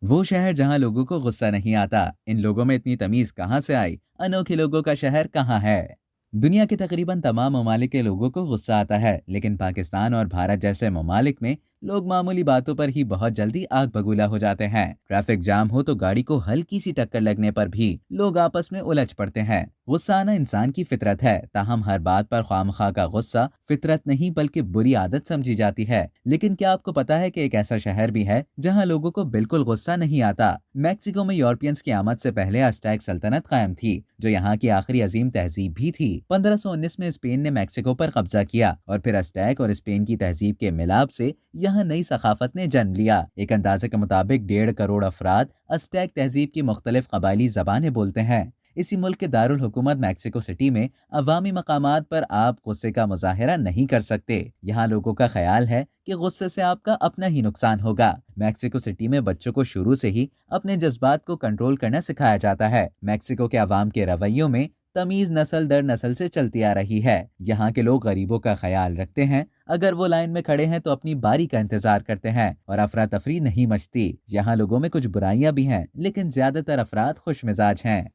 वो शहर जहाँ लोगों को गुस्सा नहीं आता। इन लोगों में इतनी तमीज कहाँ से आई? अनोखे लोगों का शहर कहाँ है? दुनिया के तकरीबन तमाम ममालिक के लोगों को गुस्सा आता है, लेकिन पाकिस्तान और भारत जैसे ममालिक में लोग मामूली बातों पर ही बहुत जल्दी आग बबूला हो जाते हैं। ट्रैफिक जाम हो तो गाड़ी को हल्की सी टक्कर लगने पर भी लोग आपस में उलझ पड़ते हैं। गुस्सा आना इंसान की फितरत है, ताहम हर बात पर खामखा का गुस्सा फितरत नहीं बल्कि बुरी आदत समझी जाती है। लेकिन क्या आपको पता है कि एक ऐसा शहर भी है जहां लोगों को बिल्कुल गुस्सा नहीं आता? मैक्सिको में यूरोपियंस की आमद से पहले अज़टेक सल्तनत कायम थी, जो यहाँ की आखिरी अजीम तहजीब भी थी। 1519 में स्पेन ने मैक्सिको पर कब्जा किया और फिर अज़टेक और स्पेन की तहजीब के मिलाप से यहाँ नई सकाफत ने जन्म लिया। एक अंदाजे के मुताबिक 1.5 करोड़ अफराद अज़टेक तहजीब की मुख्तलिफ कबायली ज़बानें बोलते हैं। इसी मुल्क के दारुल हुकूमत मैक्सिको सिटी में अवामी मकामात पर आप गुस्से का मुजाहरा नहीं कर सकते। यहाँ लोगों का ख्याल है कि गुस्से से आपका अपना ही नुकसान होगा। मैक्सिको सिटी में बच्चों को शुरू से ही अपने जज्बात को कंट्रोल करना सिखाया जाता है। मैक्सिको के अवाम के रवैयों में तमीज नस्ल दर नस्ल से चलती आ रही है। यहाँ के लोग गरीबों का ख्याल रखते हैं, अगर वो लाइन में खड़े हैं तो अपनी बारी का इंतजार करते हैं और अफरा तफरी नहीं मचती। यहाँ लोगों में कुछ बुराइयां भी हैं, लेकिन ज्यादातर अफराद खुश मिजाज हैं।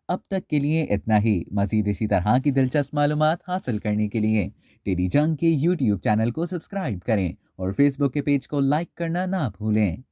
अब तक के लिए इतना ही। मजीद इसी तरह की दिलचस्प मालूमात हासिल करने के लिए टेलीजंग के YouTube चैनल को सब्सक्राइब करें और फेसबुक के पेज को लाइक करना ना भूलें।